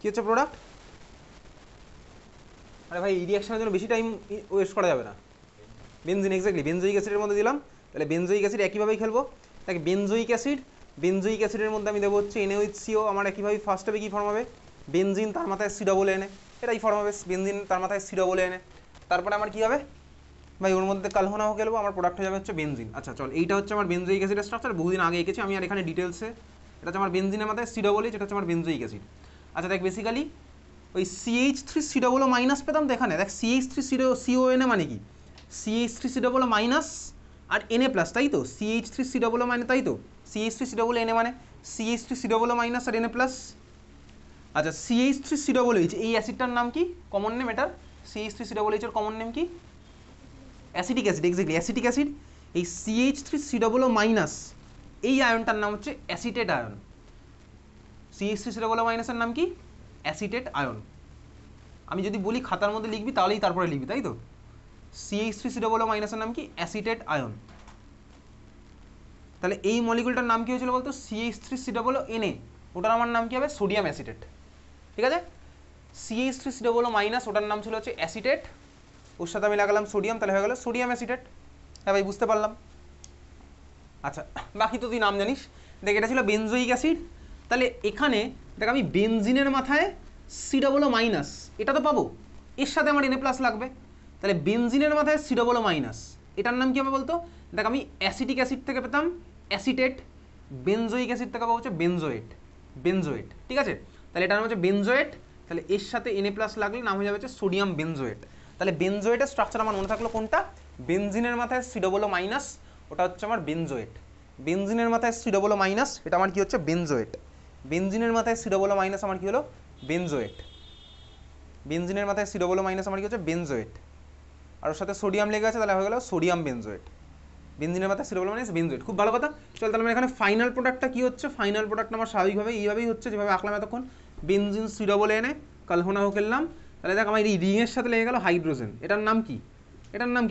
কী হচ্ছে প্রোডাক্ট? আরে ভাই এই রিয়াকশনের জন্য বেশি টাইম ওয়েস্ট করা যাবে না। বেনজিন, এক্স্যাক্টলি বেনজোইক অ্যাসিডের মধ্যে দিলাম। তাহলে বেনজোইক অ্যাসিড একইভাবেই খেলবো। তাকে বেনজোইক অ্যাসিডের মধ্যে আমি দেবো হচ্ছে NaOH আমার একইভাবে ফার্স্ট হবে কী ফর্ম হবে? বেনজিন তার মাথায় C+Na, এটাই ফর্ম হবে বেনজিন তার মাথায় C+Na। তারপরে আমার কী হবে ভাই? ওর মধ্যে কালহোনাও খেলবো, আমার প্রোডাক্ট হয়ে যাবে হচ্ছে বেনজিন। আচ্ছা চল, এইটা হচ্ছে আমার বেনজোইক অ্যাসিডের স্ট্রাকচার, বহুদিন আগে এঁকেছি আমি, আর এখানে ডিটেলসে এটা হচ্ছে আমার বেনজিনের মাথায় C+H, এটা হচ্ছে আমার বেনজোইক অ্যাসিড। আচ্ছা দেখ, বেসিক্যালি ওই CH3COO- পেতাম তো এখানে, দেখ CH3CONA মানে কি? CH3COO- আর Na+, তাই তো? CH3COO মানে তাই তো? CH3COONA মানে CH3COO- আর Na+। আচ্ছা CH3COOH এই অ্যাসিডটার নাম কি? কমন নেম এটার, CH3COOH এর কমন নেম কি? Acetic acid, exactly acetic acid. এই CH3COO- এই আয়নটার নাম হচ্ছে অ্যাসিটেট আয়ন। CH3COO- এর নাম কি? Acetate ion. আমি যদি বলি খাতার মধ্যে লিখবি তাহলেই তারপরে লিখবি, তাই তো? CH3COO- এর নাম কি? Acetate ion. তাহলে এই মলিকুলটার নাম কি হয়েছিল বলতো? CH3COONA, ওটার আমার নাম কি হবে? Sodium acetate. ঠিক আছে, CH3COO- ওটার নাম ছিল হচ্ছে অ্যাসিটেট, ওর সাথে আমি লাগালাম সোডিয়াম, তাহলে হয়ে গেল সোডিয়াম অ্যাসিটেট। হ্যাঁ ভাই, বুঝতে পারলাম। আচ্ছা বাকি তো তুই নাম জানিস। দেখ এটা ছিল বেনজোইক অ্যাসিড, তাহলে এখানে দেখ আমি বেনজিনের মাথায় C+, এটা তো পাবো, এর সাথে আমার Na+ লাগবে, তাহলে বেনজিনের মাথায় C+, এটার নাম কি হবে বলতো? দেখ আমি অ্যাসিটিক অ্যাসিড থেকে পেতাম অ্যাসিটেট, বেনজোইক অ্যাসিড থেকে পাবো হচ্ছে বেনজোয়েট। ঠিক আছে, তাহলে এটার নাম হচ্ছে বেনজোয়েট, তাহলে এর সাথে Na+ লাগলে নাম হয়ে যাবে হচ্ছে সোডিয়াম বেনজোয়েট। তাহলে বেনজোয়েটের স্ট্রাকচার আমার মনে থাকলো কোনটা? বেনজিনের মাথায় C+, ওটা হচ্ছে আমার বেনজোয়েট। বেনজিনের মাথায় C+, এটা আমার কি হচ্ছে? বেনজোয়েট। বেনজিনের মাথায় C+, আমার কি হলো? বেনজোয়েট। বেনজিনের মাথায় C+, আমার কি হচ্ছে? বেনজোয়েট। আর ওর সাথে সোডিয়াম লেগে আছে, তাহলে হয়ে গেল সোডিয়াম বেনজোয়েট। বেনজিনের মাথায় C+, বেনজোয়েট, খুব ভালো কথা। চল তাহলে এখানে ফাইনাল প্রোডাক্টটা কি হচ্ছে? ফাইনাল প্রোডাক্ট আমার স্বাভাবিকভাবে এইভাবেই হচ্ছে যেভাবে আঁকলাম এতক্ষণ। বেনজিন C+Na, কালহোনাও খেললাম, তাহলে দেখ আমার এই রিংয়ের সাথে লেগে গেল হাইড্রোজেন। এটার নাম কি? এটার নাম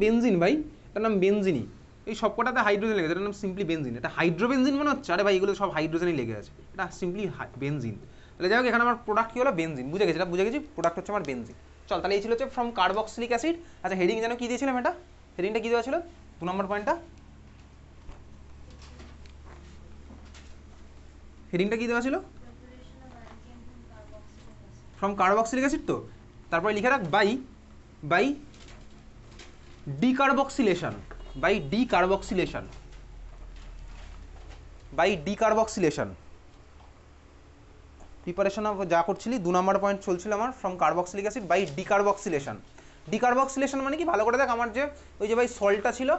বেনজিন ভাই, এটার নাম বেনজিনই। এই সব কটাতে হাইড্রোজেন লেগেছে, এটার নাম সিম্পলি বেনজিন। এটা হাইড্রোবেনজিন মনে হচ্ছে? আরে ভাই এগুলো সব হাইড্রোজেনই লেগে আছে, এটা সিম্পলি বেনজিন। তাহলে যাই হোক, এখানে আমার প্রোডাক্ট কি হলো? বেনজিন। বুঝে গেছি, এটা বুঝে গেছি, প্রোডাক্ট হচ্ছে আমার বেনজিন। চল তাহলে এই ছিল হচ্ছে ফ্রম কার্বক্সিলিক অ্যাসিড। আচ্ছা হেডিং যেন কি দিয়েছিলাম? এটা হেডিংটা কি দেওয়া ছিল 2 নম্বর পয়েন্টটা? হেডিংটা কি দেওয়া ছিল? From carboxylic acid. তো তারপরে লিখে রাখ by decarboxylation, by decarboxylation. Preparation of যা করছিলি 2 নম্বর পয়েন্ট চলছিল আমার, from carboxylic acid by decarboxylation. Decarboxylation মানে কি? ভালো করে দেখ, আমার যে ওই যে ভাই সল্টটা ছিল,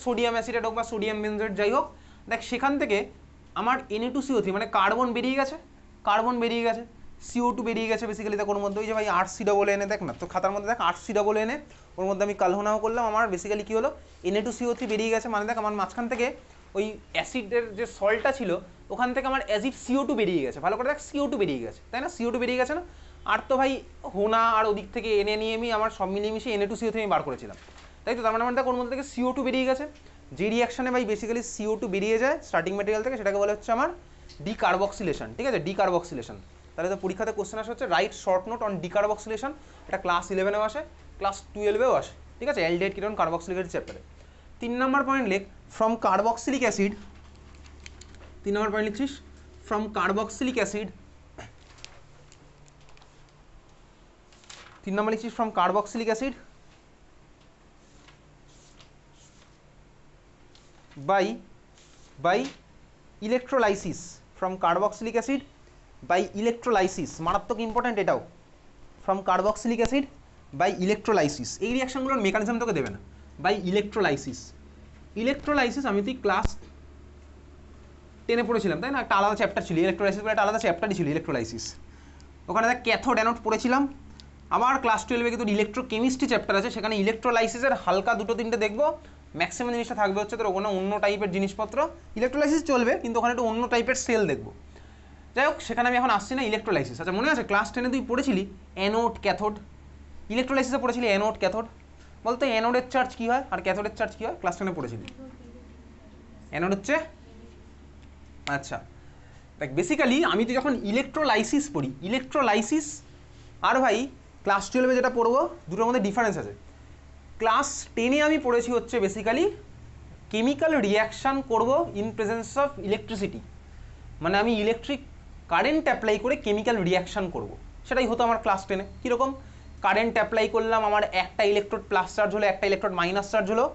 সোডিয়াম অ্যাসিডেট হোক বা সোডিয়াম বেনজোয়েট যাই হোক, দেখ সেখান থেকে আমার Na2CO3 মানে কার্বন বেরিয়ে গেছে, CO2 বেরিয়ে গেছে বেসিক্যালি। দেখ ওর মধ্যে ওই যে ভাই RC+Na, দেখ না তো খাতার মধ্যে দেখ RC+Na, ওর মধ্যে আমি কালহোনাও করলাম, আমার বেসিক্যালি কি হলো? Na2CO3 বেরিয়ে গেছে, মানে দেখ আমার মাঝখান থেকে ওই অ্যাসিডের যে সল্টটা ছিল ওখান থেকে আমার অ্যাসিড CO2 বেরিয়ে গেছে। ভালো করে দেখ, CO2 বেরিয়ে গেছে, তাই না? CO2 বেরিয়ে গেছে না? আর তো ভাই হোনা আর ওদিক থেকে NaNeMe আমার সব মিলিয়ে মিশিয়ে Na2CO3 আমি বার করেছিলাম, তাই তো? তার মানে আমার দেখ ওর মধ্যে থেকে CO2 বেরিয়ে গেছে। যে রিয়াকশানে ভাই বেসিক্যালি CO2 বেরিয়ে যায় স্টার্টিং ম্যাটেরিয়াল থেকে, সেটাকে বলা হচ্ছে আমার ডিকার্বক্সিলেশন। ঠিক আছে, ডিকার্বক্সিলেশন। তাহলে তো পরীক্ষাতে কোশ্চেন আসে হচ্ছে right short note on decarboxylation. এটা ক্লাস 11-এও আসে, ক্লাস 12-এও আসে। ঠিক আছে, অ্যালডিহাইড কিটোন কার্বক্সিলিক অ্যাসিড চ্যাপ্টারে। 3 নম্বর পয়েন্ট লেখ from carboxylic acid. 3 number point লিখছিস ফ্রম কার্বক্সিলিক অ্যাসিড। 3 নম্বর লিখছিস from carboxylic acid by electrolysis. From carboxylic acid by electrolysis, মারাত্মক ইম্পর্ট্যান্ট এটাও। From carboxylic acid by electrolysis, এই রিয়াকশনগুলোর mechanism তোকে দেবে না। বাই ইলেকট্রোলাইসিস আমি তুই ক্লাস 10-এ পড়েছিলাম, তাই না? একটা আলাদা চ্যাপ্টার ছিল ইলেকট্রোলাইসিস বলে, একটা আলাদা চ্যাপ্টারই ছিল ইলেকট্রোলাইসিস। ওখানে দেখ ক্যাথোড অ্যানোড পড়েছিলাম। আবার ক্লাস 12-এ কিন্তু ইলেকট্রোকেমিস্ট্রি চ্যাপ্টার আছে, সেখানে ইলেকট্রোলাইসিসের হালকা 2-3টে দেখবো। ম্যাক্সিমাম জিনিসটা থাকবে হচ্ছে তোর ওখানে অন্য টাইপের জিনিসপত্র। ইলেকট্রোলাইসিস চলবে কিন্তু ওখানে একটু অন্য টাইপের সেল দেখবো। যাই হোক, সেখানে আমি এখন আসছি না। ইলেকট্রোলাইসিস, আচ্ছা মনে আছে ক্লাস 10-এ তুই পড়েছিলি অ্যানোড ক্যাথোড? ইলেকট্রোলাইসিসে পড়েছিলি অ্যানোড ক্যাথোড। বলতো অ্যানোডের চার্জ কী হয় আর ক্যাথোডের চার্জ কী হয়? ক্লাস 10-এ পড়েছিলি। অ্যানোড হচ্ছে, আচ্ছা দেখ বেসিক্যালি আমি তো যখন ইলেকট্রোলাইসিস পড়ি, ইলেকট্রোলাইসিস আর ভাই ক্লাস 12-এ যেটা পড়বো দুটোর মধ্যে ডিফারেন্স আছে। ক্লাস 10-এ আমি পড়েছি হচ্ছে বেসিক্যালি কেমিক্যাল রিয়াকশান করব ইন প্রেজেন্স অফ ইলেকট্রিসিটি, মানে আমি ইলেকট্রিক কারেন্ট অ্যাপ্লাই করে কেমিক্যাল রিয়াকশান করব, সেটাই হতো আমার ক্লাস 10-এ। কীরকম কারেন্ট অ্যাপ্লাই করলাম, আমার একটা ইলেকট্রোড প্লাস চার্জ হলো, একটা ইলেকট্রোড মাইনাস চার্জ হলো,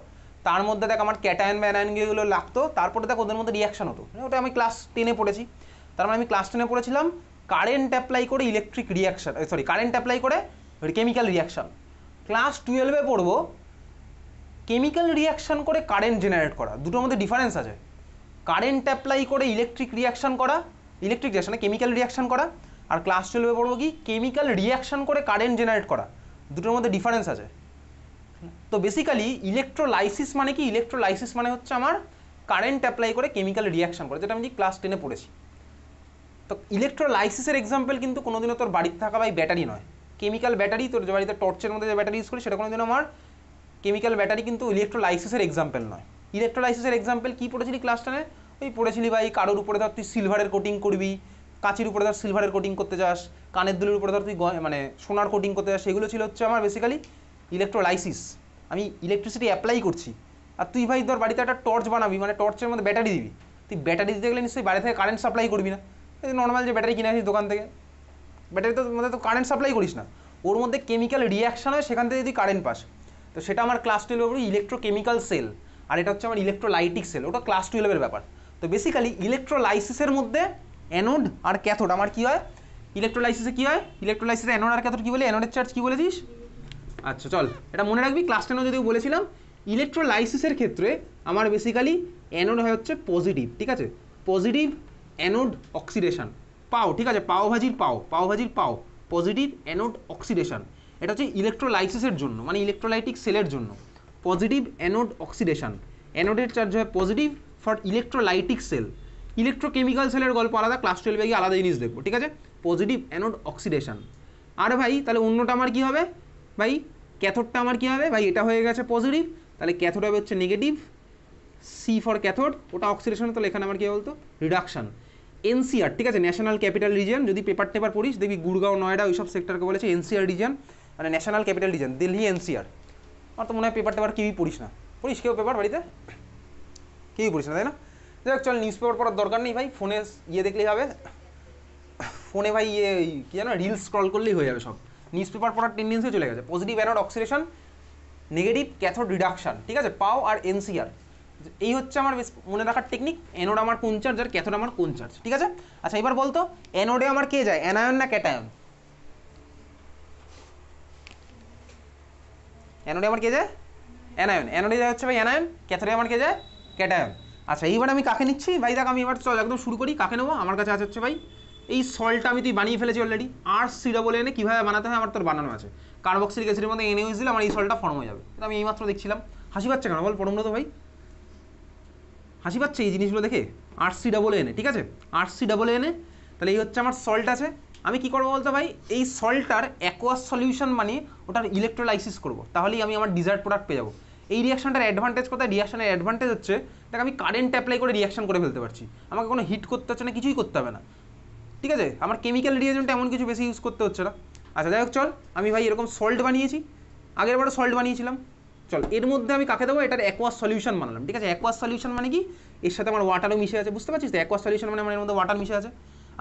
তার মধ্যে দেখ আমার ক্যাটায়ন বা অ্যানায়নগুলো লাগতো, তারপরে দেখ ওদের মধ্যে রিয়াকশান হতো, ওটা আমি ক্লাস 10-এ পড়েছি। তার মানে আমি ক্লাস 10-এ পড়েছিলাম কারেন্ট অ্যাপ্লাই করে electric reaction, sorry current apply করে কেমিক্যাল রিয়াকশান। ক্লাস 12-এ পড়বো কেমিক্যাল রিয়াকশান করে কারেন্ট জেনারেট করা, দুটোর মধ্যে ডিফারেন্স আছে। কারেন্ট অ্যাপ্লাই করে ইলেকট্রিক রিয়াকশান করা, ইলেকট্রিক রিয়াকশানে কেমিক্যাল রিয়াকশান করা, আর ক্লাস 12-এ পড়বো কি কেমিক্যাল রিয়াকশান করে কারেন্ট জেনারেট করা, দুটোর মধ্যে ডিফারেন্স আছে। তো বেসিক্যালি ইলেকট্রোলাইসিস মানে কি, ইলেকট্রোলাইসিস মানে হচ্ছে আমার কারেন্ট অ্যাপ্লাই করে কেমিক্যাল রিয়াকশান করে, যেটা আমি ক্লাস 10-এ পড়েছি। তো ইলেকট্রোলাইসিসের এক্সাম্পল কিন্তু কোনোদিনও তোর বাড়িতে থাকা ভাই ব্যাটারি নয়, কেমিক্যাল ব্যাটারি, তোর যে বাড়িতে টর্চের মধ্যে যে ব্যাটারি ইউজ করি সেটা কোনোদিনও আমার কেমিক্যাল ব্যাটারি কিন্তু ইলেকট্রোলাইসিসের এক্সাম্পল নয়। ইলেকট্রোলাইসিসের এক্সাম্পল কি পড়েছিলি ক্লাস 10-এ? ওই পড়েছিলি ভাই কারোর উপরে ধর তুই সিলভারের কোটিং করবি, কাঁচির উপরে ধর সিলভারের কোটিং করতে যাস, কানের দুলের উপরে ধর তুই মানে সোনার কোটিং করতে যাস, সেগুলো ছিল হচ্ছে আমার বেসিক্যালি ইলেকট্রোলাইসিস। আমি ইলেকট্রিসিটি অ্যাপ্লাই করছি, আর তুই ভাই ধর বাড়িতে একটা টর্চ বানাবি, মানে টর্চের মধ্যে ব্যাটারি দিবি, তুই ব্যাটারি দিতে গেলে নিশ্চয়ই বাইরে থেকে কারেন্ট সাপ্লাই করবি না, এই নর্মাল যে ব্যাটারি কিনে আসিস দোকান থেকে, ব্যাটারি তো মধ্যে তো কারেন্ট সাপ্লাই করিস না, ওর মধ্যে কেমিক্যাল রিয়াকশান হয়, সেখান থেকে যদি কারেন্ট পাস, তো সেটা আমার ক্লাস 12-এর ইলেকট্রোকেমিক্যাল সেল, আর এটা হচ্ছে আমার ইলেকট্রোলাইটিক সেল, ওটা ক্লাস 12-এর ব্যাপার। তো বেসিক্যালি ইলেকট্রোলাইসিসের মধ্যে অ্যানোড আর ক্যাথোড আমার কী হয়, ইলেকট্রোলাইসিসে কী হয়, ইলেকট্রোলাইসিসে অ্যানোড আর ক্যাথোড কী বলি, অ্যানোডের চার্জ কী বলেছিস? আচ্ছা চল এটা মনে রাখবি, ক্লাস 10-এও যদিও বলেছিলাম ইলেকট্রোলাইসিসের ক্ষেত্রে আমার বেসিক্যালি অ্যানোড হয় হচ্ছে পজিটিভ, ঠিক আছে, পজিটিভ অ্যানোড অক্সিডেশন পাও, ঠিক আছে, পাওভাজির পাও, পাওভাজির পাও, পজিটিভ অ্যানোড অক্সিডেশন, এটা হচ্ছে ইলেকট্রোলাইসিসের জন্য, মানে ইলেকট্রোলাইটিক সেলের জন্য পজিটিভ অ্যানোড অক্সিডেশন, অ্যানোডের চার্জ হয় positive for electrolytic cell. Electrochemical সেলের গল্প আলাদা, ক্লাস 12-এ গিয়ে আলাদা জিনিস দেখবো, ঠিক আছে, পজিটিভ অ্যানোড অক্সিডেশন। আর ভাই তাহলে অন্যটা আমার কী হবে ভাই, ক্যাথোডটা আমার কী হবে ভাই, এটা হয়ে গেছে পজিটিভ, তাহলে ক্যাথোড হবে হচ্ছে নেগেটিভ, সি ফর ক্যাথোড, ওটা অক্সিডেশন, তাহলে এখানে আমার কী বলতো রিডাকশন। এনসিআর, ঠিক আছে, ন্যাশনাল ক্যাপিটাল রিজিয়ন, যদি পেপার টেপার পড়িস দেখবি গুড়গাঁও নয়ডা ওইসব সেক্টরকে বলেছে এনসিআর রিজিয়ন, মানে national capital region, Delhi NCR. আমার তো মনে হয় পেপার টেপার কেউই পড়িস না, পড়িস কেউ পেপার বাড়িতে? কেউই পড়িস না তাই না? যাই হোক চল, নিউজ পেপার পড়ার দরকার নেই ভাই, ফোনে ইয়ে দেখলেই হবে, ফোনে ভাই ইয়ে কী জানো রিলস স্ক্রল করলেই হয়ে যাবে সব, নিউজ পেপার পড়ার টেন্ডেন্সি চলে গেছে। Positive anode oxidation, negative cathode reduction, ঠিক আছে, পাও আর এনসিআর, এই হচ্ছে আমার মনে রাখার টেকনিক। অ্যানোড আমার কোন চার্জ আর ক্যাথোড আমার কোন চার্জ, ঠিক আছে। আচ্ছা এবার বলতো অ্যানোডে আমার কে যায়, অ্যানায়ন না ক্যাটায়ন? অ্যানোডে আমার কে যায়? অ্যানায়ন। অ্যানোডে যায় হচ্ছে ভাই অ্যানায়ন, ক্যাথোডে আমার কে যায়? ক্যাটায়ন। আচ্ছা এইবার আমি কাকে নিচ্ছি ভাই, দেখ আমি এবার চল একদম শুরু করি, কাকে নেবো, আমার কাছে আছে হচ্ছে ভাই এই সল্টটা, আমি তুই বানিয়ে ফেলেছি অলরেডি, R-COO কীভাবে বানাতে হয় আমার তোর বানানো আছে, কার্বক্সিলিক অ্যাসিডের মধ্যে NaOH দিলে আমার এই সল্টটা ফর্ম হয়ে যাবে, এটা আমি এইমাত্র দেখছিলাম। হাসি পাচ্ছে কেন বল পড়মলো তো ভাই, হাসি পাচ্ছে এই জিনিসগুলো দেখে, R-COO, ঠিক আছে, R-COO, তাহলে এই হচ্ছে আমার সল্ট আছে। আমি কি করবো বলতো ভাই, এই সল্টটার অ্যাকোয়াস সলিউশন মানে ওটার ইলেকট্রোলাইসিস করবো, তাহলেই আমি আমার ডিজায়ার্ড প্রোডাক্ট পেয়ে যাবো। এই রিয়াকশনটার অ্যাডভান্টেজ কোথায়, রিয়াকশনের অ্যাডভান্টেজ হচ্ছে দেখ আমি কারেন্ট অ্যাপ্লাই করে রিয়াকশন করে ফেলতে পারছি, আমাকে কোনো হিট করতে হচ্ছে না, কিছুই করতে হবে না, ঠিক আছে, আমার কেমিক্যাল রিয়েজেন্টটা এমন কিছু বেশি ইউজ করতে হচ্ছে না। আচ্ছা যাই হোক চল, আমি ভাই এরকম সল্ট বানিয়েছি, আগের বারে সল্ট বানিয়েছিলাম, চল এর মধ্যে আমি কাকে দেবো, এটার অ্যাকোয়াস সলিউশন বানালাম, ঠিক আছে। অ্যাকোয়াস সলিউশন মানে কি, এর সাথে আমার ওয়াটারও মিশে আছে, বুঝতে পারছিস তো, অ্যাকোয়াস সলিউশন মানে আমার এর মধ্যে ওয়াটার মিশে আছে।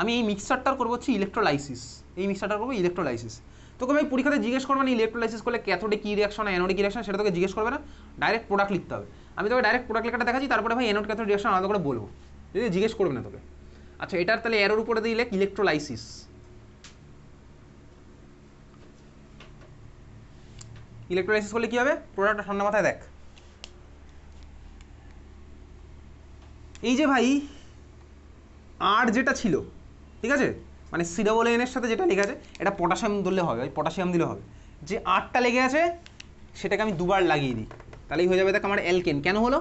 আমি এই মিক্সারটার করবো হচ্ছে ইলেকট্রোলাইসিস, এই মিক্সারটার করবো ইলেকট্রোলাইসিস। তোকে ভাই পরীক্ষাতে জিজ্ঞেস করবে না ইলেকট্রোলাইসিস করলে ক্যাথোডে কী রিয়াকশন আর অ্যানোডে কী রিয়াকশন, সেটা তোকে জিজ্ঞেস করবে না, ডাইরেক্ট প্রোডাক্ট লিখতে হবে। আমি তোকে ডাইরেক্ট প্রোডাক্ট লেখাটা দেখাচ্ছি, তারপরে ভাই অ্যানোড ক্যাথোড রিয়াকশন আলাদা করে বলবো, যদি জিজ্ঞেস করবে না তোকে। আচ্ছা এটার তাহলে এরোর উপরে দিলে ইলেকট্রোলাইসিস, ইলেকট্রোলাইসিস করলে কী হবে, প্রোডাক্টটা ঠান্ডা মাথায় দেখ, এই যে ভাই আর যেটা ছিল, ঠিক আছে, মানে COO এর সাথে যেটা লেগে আছে এটা পটাশিয়াম দিলে হবে, ওই পটাশিয়াম দিলে হবে, যে আরটা লেগে আছে সেটাকে আমি দুবার লাগিয়ে দিই, তাহলেই হয়ে যাবে দেখ আমার অ্যালকেন। কেন হলো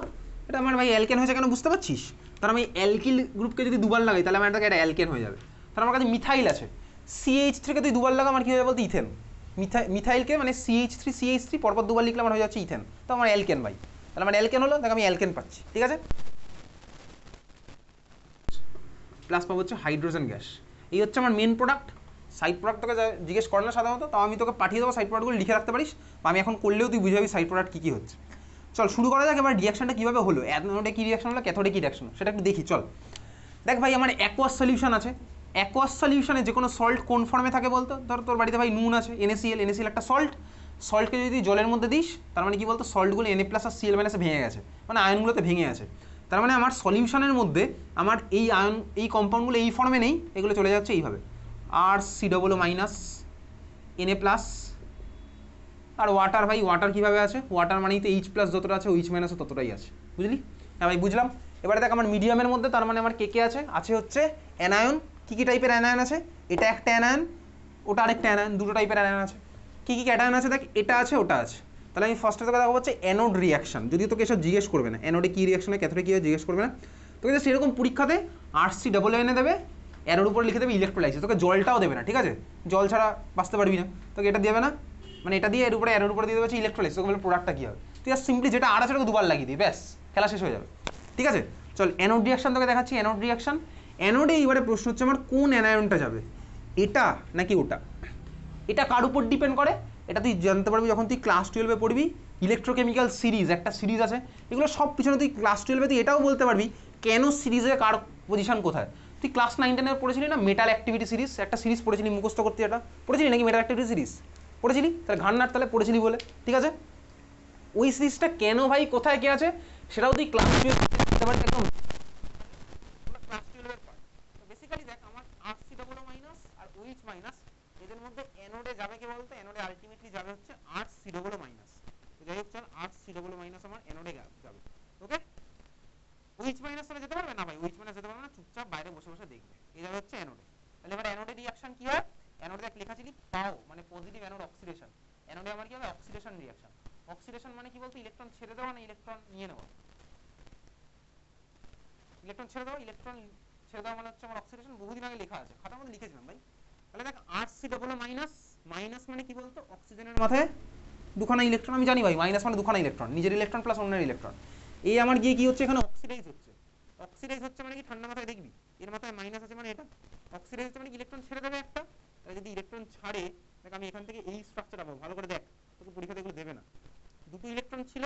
এটা আমার ভাই অ্যালকেন হয়েছে কেন বুঝতে পারছিস, তাহলে আমি অ্যালকিল গ্রুপকে যদি দুবার লাগাই তাহলে আমার এটা অ্যালকেন হয়ে যাবে। তাহলে আমার কাছে মিথাইল আছে, CH3 তুই দুবার লাগা আমার কী হয়ে যাবে বলতে ইথেন, মিথাইলকে মানে CH3 পরপর দুবার লিখলে আমার হয়ে যাচ্ছে ইথেন, তো আমার অ্যালকেন ভাই, তাহলে আমার অ্যালকেন হলো, দেখ আমি অ্যালকেন পাচ্ছি, ঠিক আছে। প্লাস পাবো হচ্ছে হাইড্রোজেন গ্যাস। এই হচ্ছে আমার মেন প্রোডাক্ট। সাইড প্রোডাক্ট তোকে জিজ্ঞেস করে না সাধারণত, তাও আমি তোকে পাঠিয়ে দেবো সাইড প্রোডাক্টগুলো লিখে রাখতে পারিস, বা আমি এখন করলেও তুই বুঝে যাবি সাইড প্রোডাক্ট কী কী হচ্ছে। চল শুরু করা যাক এবার রিয়াকশনটা কীভাবে হলো, অ্যানোডে কী রিয়াকশন হলো, ক্যাথোডে কী রিয়াকশন সেটা একটু দেখি। চল দেখ ভাই, আমার অ্যাকোয়াস সলিউশন আছে। অ্যাকোয়াস সলিউশনে যে কোনো সল্ট কোন ফর্মে থাকে বলতো? ধর তোর বাড়িতে ভাই নুন আছে, NaCl একটা সল্ট। সল্টকে যদি জলের মধ্যে দিস, তার মানে কি বলতো, সল্টগুলো Na প্লাস আর Cl মাইনাসে ভেঙে গেছে, মানে আয়নগুলোতে ভেঙে আছে। তার মানে আমার সলিউশনের মধ্যে আমার এই আয়ন, এই কম্পাউন্ডগুলো এই ফর্মে নেই, এগুলো চলে যাচ্ছে এইভাবে, RCOO মাইনাস Na প্লাস। আর ওয়াটার ভাই, ওয়াটার কীভাবে আছে? ওয়াটার মানেই তো H প্লাস যতটা আছে H মাইনাসও ততটাই আছে, বুঝলি? হ্যাঁ ভাই বুঝলাম। এবারে দেখ আমার মিডিয়ামের মধ্যে, তার মানে আমার কে কে আছে? আছে হচ্ছে অ্যানায়ন। কী কী টাইপের অ্যানায়ন আছে? এটা একটা অ্যানায়ন, ওটা আরেকটা অ্যানায়ন, দুটো টাইপের অ্যানায়ন আছে। কী কী ক্যাটায়ন আছে দেখ, এটা আছে ওটা আছে। তাহলে আমি ফার্স্টে তোকে দেখাবো হচ্ছে অ্যানোড রিয়াকশন। যদি তোকে এসব জিজ্ঞেস করবে না, অ্যানোডে কী রিয়াকশনে ক্যাথোডে কী জিজ্ঞেস করবে না, তোকে জাস্ট এরকম পরীক্ষাতে RCOO দেবে, অ্যারোর উপরে লিখে দেবে ইলেকট্রোলাইসিস। তোকে জলটাও দেবে না, ঠিক আছে? জল ছাড়া বাঁচতে পারবি না, তোকে এটা দেবে না, মানে এটা দিয়ে এর উপরে অ্যারোর উপরে দিয়ে দেবে হচ্ছে ইলেকট্রোলাইসিস। তোকে বলে প্রোডাক্টটা কী হবে, তুই আর সিম্পলি যেটা আর আছে ওটাকে দুবার লাগিয়ে দিই, ব্যাস খেলা শেষ হয়ে যাবে, ঠিক আছে? চল অ্যানোড রিয়াকশন তোকে দেখাচ্ছি। অ্যানোড রিয়াকশন, অ্যানোডে এইবারে প্রশ্ন হচ্ছে আমার কোন অ্যানায়নটা যাবে, এটা নাকি ওটা। এটা কার উপর ডিপেন্ড করে? এটা তুই জানতে পারবি যখন তুই ক্লাস 12-এ পড়বি, ইলেকট্রোকেমিক্যাল সিরিজ একটা সিরিজ আছে, এগুলো সব পিছনে তুই ক্লাস 12-এ তুই এটাও বলতে পারবি কেন সিরিজে কার পজিশন কোথায়। তুই ক্লাস 9-10-এ পড়েছিলি না মেটাল অ্যাক্টিভিটি সিরিজ, একটা সিরিজ পড়েছিলি মুখস্থ করতে, এটা পড়েছিলি নাকি? মেটাল অ্যাক্টিভিটি সিরিজ পড়েছিলি? তাহলে ঘান্নার তাহলে পড়েছিলি বলে, ঠিক আছে? ওই সিরিজটা কেন ভাই কোথায় কে আছে সেটাও তুই ক্লাস 12 একদম ক্লাস 12-এর পার। তো বেসিক্যালি দেখ আমার RCOO মাইনাস আর OH মাইনাস, এদের মধ্যে অ্যানোডে যাবে কে বলতে? অ্যানোডে আলটিমেটলি যাবে হচ্ছে RCOO মাইনাস। তো যাই হোক চল, RCOO মাইনাস আমার অ্যানোডে যাবে, ওকে? OH মাইনাস তাহলে যেতে পারবে না ভাই, OH মাইনাস যেতে পারবে না, চুপচাপ বাইরে বসে বসে দেখবে, এই যাবে হচ্ছে অ্যানোডে। তাহলে এবার অ্যানোডে রিঅ্যাকশন কি হয়? অ্যানোডে দেখ লেখা ছিল পাও, মানে পজিটিভ অ্যানোড অক্সিডেশন। অ্যানোডে আমার কি হবে? Oxidation reaction. অক্সিডেশন মানে কি বলতো? ইলেকট্রন ছেড়ে দেওয়া না ইলেকট্রন নিয়ে নেওয়া। ইলেকট্রন ছেড়ে দেওয়া, ইলেকট্রন ছেড়ে দেওয়া মানে হচ্ছে আমার অক্সিডেশন। বহুদিন আগে লেখা আছে, খাতার মধ্যে লিখেছিলাম ভাই। তাহলে দেখ RCOO মাইনাস, মাইনাস মানে কি বলতো? অক্সিজেনের মাথায় দুখানা ইলেকট্রন। আমি জানি ভাই মাইনাস মানে দুখানা ইলেকট্রন, নিজের ইলেকট্রন প্লাস অন্যের ইলেকট্রন। এই আমার গিয়ে কি হচ্ছে এখানে? অক্সিডাইজ হচ্ছে। অক্সিডাইজ হচ্ছে মানে কি? ঠান্ডা মাথায় দেখবি এর মাথায় মাইনাস আছে, মানে এটা অক্সিডাইজ হচ্ছে মানে ইলেকট্রন ছেড়ে দেবে একটা। তাহলে যদি ইলেকট্রন ছাড়ে, দেখ আমি এখান থেকে এই স্ট্রাকচারটা পাবো, ভালো করে দেখ, তোকে পরীক্ষাতে এগুলো দেবে না। দুটো ইলেকট্রন ছিল,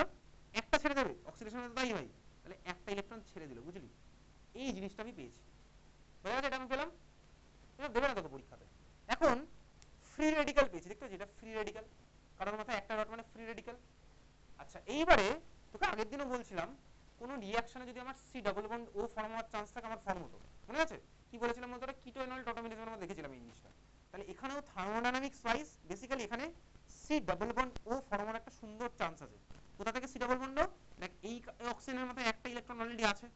একটা ছেড়ে দেবে, অক্সিডেশন হতে তাই ভাই। তাহলে একটা ইলেকট্রন ছেড়ে দিল, বুঝলি? এই জিনিসটা আমি পেয়েছি, বোঝা গেছে? এটা আমি পেলাম, এটা দেবে না তোকে পরীক্ষাতে। এখন ফ্রি রেডিক্যাল পেয়েছি, দেখতে পাচ্ছি এটা ফ্রি রেডিক্যাল, কারণ মাথায় একটা ডট মানে ফ্রি রেডিক্যাল। আচ্ছা এইবারে তোকে আগের দিনও বলছিলাম কোন রিঅ্যাকশনে যদি আমার C+O ফর্ম হওয়ার চান্স থাকে, আমার ফর্ম হতো, মনে আছে? কি বলেছিলাম বলতো? এটা কিটোএনল টটোমেরিজমের মধ্যে দেখেছিলাম এই জিনিসটা। তাহলে এখানেও থার্মোডাইনামিক্স ওয়াইজ বেসিক্যালি এখানে C+O ফর্ম হওয়ার একটা সুন্দর চান্স আছে। কোথা থেকে C+O? দেখ এই অক্সিজেনের মাথায় একটা ইলেকট্রন অলরেডি আছে,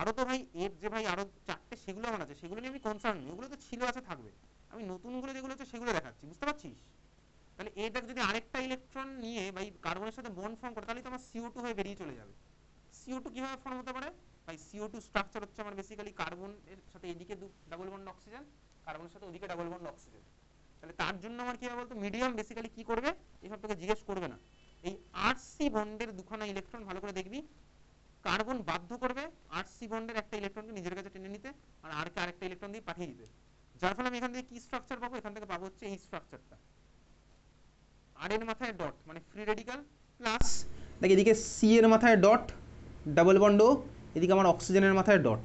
আরো তো ভাই এর যে ভাই আরো চারটে সেগুলো আমার আছে, সেগুলো নিয়ে আমি কনসার্ন নেই, ওগুলো তো ছিল আছে থাকবে। আমি নতুনগুলো যেগুলো আছে সেগুলো দেখাচ্ছি, বুঝতে পারছিস? তাহলে এটা যদি আরেকটা ইলেকট্রন নিয়ে ভাই কার্বনের সাথে বন্ড ফর্ম করে, তাহলে তো আমার CO2 হয়ে বেরিয়ে চলে যাবে। CO2 কিভাবে ফর্ম হতে পারে ভাই? CO2 স্ট্রাকচার হচ্ছে আমার বেসিক্যালি কার্বনের সাথে এদিকে ডাবল বন্ড অক্সিজেন, কার্বনের সাথে ওদিকে ডাবল বন্ড অক্সিজেন। তাহলে তার জন্য আমার কি হবে বলতো? মিডিয়াম বেসিক্যালি কি করবে, এসব তোকে জিজ্ঞেস করবে না। এই RC বন্ডের দুখানা ইলেকট্রন ভালো করে দেখবি, কার্বন বাধ্য করবে RC বন্ডের একটা ইলেকট্রনকে নিজের কাছে টেনে নিতে, আর আরকে আরেকটা ইলেকট্রন দিয়ে পাঠিয়ে দিতে। যার ফলে আমি এখান থেকে কি স্ট্রাকচার পাবো? এখান থেকে পাবো হচ্ছে এই স্ট্রাকচারটা, আর এর মাথায় ডট মানে ফ্রি রেডিক্যাল, প্লাস দেখ এদিকে সি এর মাথায় ডট ডাবল বন্ড ও, এদিকে আমার অক্সিজেনের মাথায় ডট।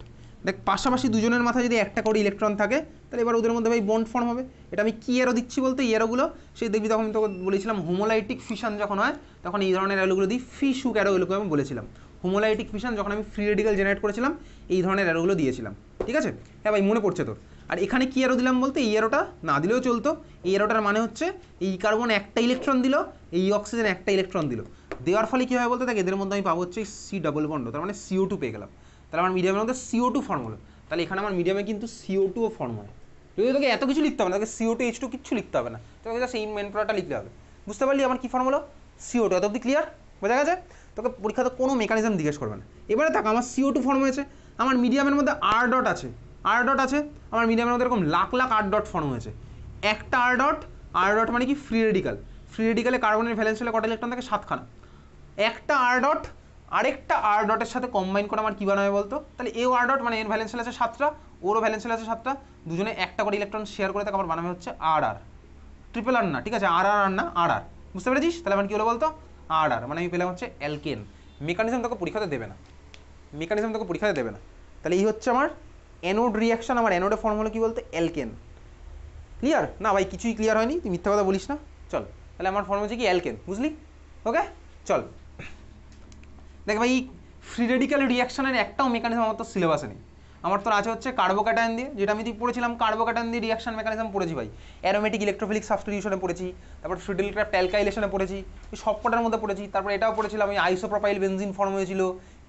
দেখ পাশাপাশি দুজনের মাথায় যদি একটা করে ইলেকট্রন থাকে, তাহলে এবার ওদের মধ্যে ভাই বন্ড ফর্ম হবে। এটা আমি কি এরো দিচ্ছি বলতে? এরোগুলো সেই দেখবি, তখন আমি তোকে বলেছিলাম হোমোলাইটিক ফিশন যখন হয় তখন এই ধরনের অ্যারোগুলো দিই, ফিশুক অ্যারো এগুলোকে আমি বলেছিলাম। হোমোলাইটিক ফিশন যখন আমি ফ্রি রেডিক্যাল জেনারেট করেছিলাম, এই ধরনের অ্যারোগুলো দিয়েছিলাম, ঠিক আছে? হ্যাঁ ভাই মনে পড়ছে তোর। আর এখানে কি এরো দিলাম বলতে? এই এরোটা না দিলেও চলতো। এই এরোটার মানে হচ্ছে এই কার্বন একটা ইলেকট্রন দিল, এই অক্সিজেন একটা ইলেকট্রন দিল, দেওয়ার ফলে কি হয় বলতে? দেখ এদের মধ্যে আমি পাবো হচ্ছে C+, তার মানে CO2 পেয়ে গেলাম। তাহলে আমার মিডিয়ামের মধ্যে CO2 ফর্ম হলো। তাহলে এখানে আমার মিডিয়ামে কিন্তু CO2 ফর্ম হয়। যদি তোকে এত কিছু লিখতে হবে না, তোকে CO2 H2 কিচ্ছু লিখতে হবে না, তোকে জাস্ট এই মেন প্রোডাক্টটা লিখতে হবে। বুঝতে পারলি আমার কি ফর্ম হলো? CO2। এত অব্দি ক্লিয়ার? বোঝা গেছে? তোকে পরীক্ষাতে কোনো মেকানিজম জিজ্ঞেস করবে না। এবারে থাক আমার CO2 ফর্ম হয়েছে, আমার মিডিয়ামের মধ্যে R ডট আছে, R ডট আছে, আমার মিডিয়ামের মধ্যে এরকম lakh lakh R dot form হয়েছে। একটা R ডট মানে কি? Free radical. ফ্রি রেডিক্যালে কার্বনের ভ্যালেন্স হলে কটা ইলেকট্রন থাকে? 7খানা। একটা R ডট আরেকটা R ডটের সাথে কম্বাইন করে আমার কী বানাবে বলতো? তাহলে এও R ডট মানে এর ভ্যালেন্স হলে আছে 7টা, ওরও ভ্যালেন্সি আছে 7টা, দুজনে একটা করে ইলেকট্রন শেয়ার করে তাকে আমার বানাবে হচ্ছে আর আর, ট্রিপল আর না, ঠিক আছে, আর আর না আর আর, বুঝতে পেরেছিস? তাহলে আমার কী হলো বলতো, আর আর, মানে আমি পেলাম হচ্ছে অ্যালকেন। মেকানিজম তোকে পরীক্ষাতে দেবে না, মেকানিজম তোকে পরীক্ষাতে দেবে না। তাহলে এই হচ্ছে আমার অ্যানোড রিয়াকশন, আমার অ্যানোডের ফর্ম হলো কী বলতে, অ্যালকেন। ক্লিয়ার? না ভাই কিছুই ক্লিয়ার হয়নি, তুই মিথ্যা কথা বলিস না। চল তাহলে আমার ফর্ম হচ্ছে কি অ্যালকেন, বুঝলি? ওকে চল দেখ ভাই, ফ্রি রেডিক্যাল রিয়াকশনের একটাও মেকানিজম আমার তো সিলেবাসে নেই। আমার তো আছে হচ্ছে কার্বোক্যাটায়ন দিয়ে, যেটা আমি পড়েছিলাম, কার্বোক্যাটায়ন দিয়ে রিয়াকশন মেকানিজম পড়েছি ভাই, অ্যারোমেটিক ইলেকট্রোফিলিক সাবস্টিটিউশনে পড়েছি, তারপর ফ্রিডেলক্রাফট অ্যালকাইলেশনে পড়েছি, সব কটার মধ্যে পড়েছি। তারপর এটাও পড়েছিলাম আমি আইসোপ্রোপাইল বেনজিন ফর্ম হয়েছিল,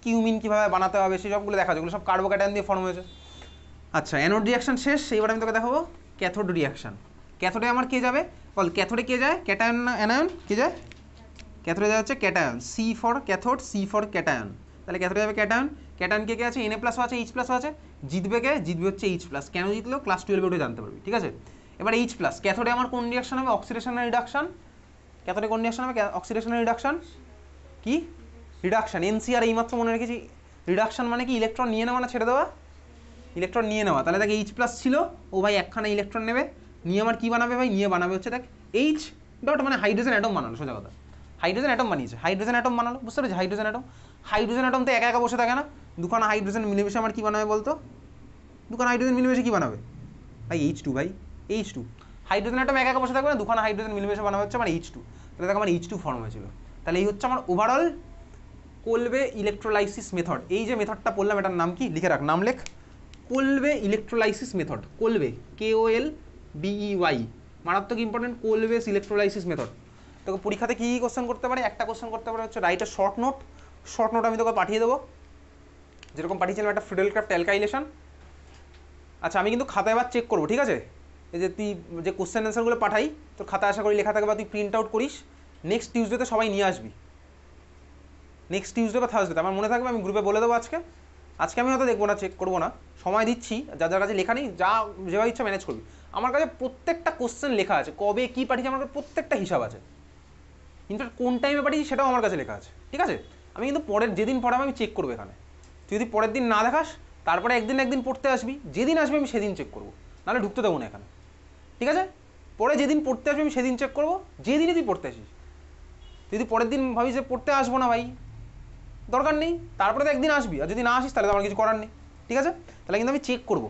কিউমিন কীভাবে বানাতে হবে সেই সবগুলো দেখা, যেগুলো সব কার্বোক্যাটায়ন দিয়ে ফর্ম হয়েছে। আচ্ছা অ্যানোড রিয়াকশন শেষ, এইবার আমি তোকে দেখাবো ক্যাথোড রিয়াকশন। ক্যাথোডে আমার কে যাবে বল, ক্যাথোডে কে যায়, ক্যাটায়ন না অ্যানায়ন, কে যায়? ক্যাথোডে যাওয়া হচ্ছে cation, C for cathode, C for cation. তাহলে ক্যাথোডে যাবে ক্যাটায়ন, ক্যাটায়ন কে কে আছে, এনএ প্লাসও আছে, এইচ প্লাসও আছে, জিতবে কে, জিতবে হচ্ছে এইচ প্লাস। কেন জিতলো ক্লাস 12 উঠে জানতে পারবি, ঠিক আছে? এবার এইচ প্লাস, ক্যাথোডে আমার কোন রিয়াকশন হবে, অক্সিডেশন না রিডাকশন? ক্যাথোডে কোন রিয়াকশন হবে, অক্সিডেশন না রিডাকশন? কি রিডাকশন, এনসিআর এইমাত্র মনে রেখেছি। রিডাকশন মানে কি, ইলেকট্রন নিয়ে নেওয়া না ছেড়ে দেওয়া? ইলেকট্রন নিয়ে নেওয়া। তাহলে দেখ এইচ প্লাস ছিল, ও ভাই একখানা ইলেকট্রন নেবে, নিয়ে আমার কি বানাবে ভাই, নিয়ে বানাবে হচ্ছে দেখ এইচ ডট, মানে হাইড্রোজেন অ্যাটম বানানো, সোজা কথা হাইড্রোজেন অ্যাটম বানিয়েছে, হাইড্রোজেন অ্যাটম বানালো, বুঝতে পেরেছি? হাইড্রোজেন অ্যাটম, হাইড্রোজেন অ্যাটম তো একা একা বসে থাকে না, দুখানা হাইড্রোজেন মিলেমিশে আমার কি বানাবে বলতো, দুখানা হাইড্রোজেন মিলেমিশে কি বানাবে ভাই, H2 ভাই, H2। হাইড্রোজেন অ্যাটম একা একা বসে থাকবে না, দুখানা হাইড্রোজেন মিলেমিশে বানাবে হচ্ছে আমার H2। তাহলে দেখ আমার H2 ফর্ম হয়েছিল। তাহলে এই হচ্ছে আমার ওভারঅল কোলবে ইলেকট্রোলাইসিস মেথড। এই যে মেথডটা পড়লাম এটার নাম কি, লিখে রাখ, নাম লেখ, কোলবে ইলেকট্রোলাইসিস মেথড। কোলবে, KOLBEY, মারাত্মক ইম্পর্টেন্ট, কোলবেস ইলেকট্রোলাইসিস মেথড। তোকে পরীক্ষাতে কী কোশ্চেন করতে পারে, একটা কোশ্চেন করতে পারে হচ্ছে write a short note. Short note আমি তোকে পাঠিয়ে দেবো, যেরকম পাঠিয়েছিলাম একটা ফ্রিডেলক্রাফট অ্যালকাইলেশন। আচ্ছা আমি কিন্তু খাতা এবার চেক করবো, ঠিক আছে? এই যে তুই যে কোশ্চেন অ্যান্সারগুলো পাঠাই তোর খাতা আশা করি লেখা থাকে, বা তুই প্রিন্ট আউট করিস, নেক্সট টিউসডেতে সবাই নিয়ে আসবি, নেক্সট টিউসডে বা থার্সডেতে আমার মনে থাকবে, আমি গ্রুপে বলে দেবো। আজকে আমি হয়তো দেখবো না, চেক করবো না, সময় দিচ্ছি, যার কাছে লেখা নেই যা যেভাবে ইচ্ছা ম্যানেজ করবি। আমার কাছে প্রত্যেকটা কোশ্চেন লেখা আছে, কবে কী পাঠিয়েছি আমার কাছে প্রত্যেকটা হিসাব আছে, ইনফ্যাক্ট কোন টাইমে পাঠিয়েছি সেটাও আমার কাছে লেখা আছে, ঠিক আছে? আমি কিন্তু পরের যেদিন পড়াবো আমি চেক করবো এখানে, তুই যদি পরের দিন না দেখাস তারপরে একদিন পড়তে আসবি, যেদিন আসবি আমি সেদিন চেক করবো, নাহলে ঢুকতে দেবো না এখানে, ঠিক আছে? পরে যেদিন পড়তে আসবি আমি সেদিন চেক করবো, যেদিনই তুই পড়তে আসিস। তুই যদি পরের দিন ভাবিস যে পড়তে আসবো না ভাই, দরকার নেই, তারপরে তো একদিন আসবি, আর যদি না আসিস তাহলে তো আমার কিছু করার নেই, ঠিক আছে? তাহলে কিন্তু আমি চেক করবো,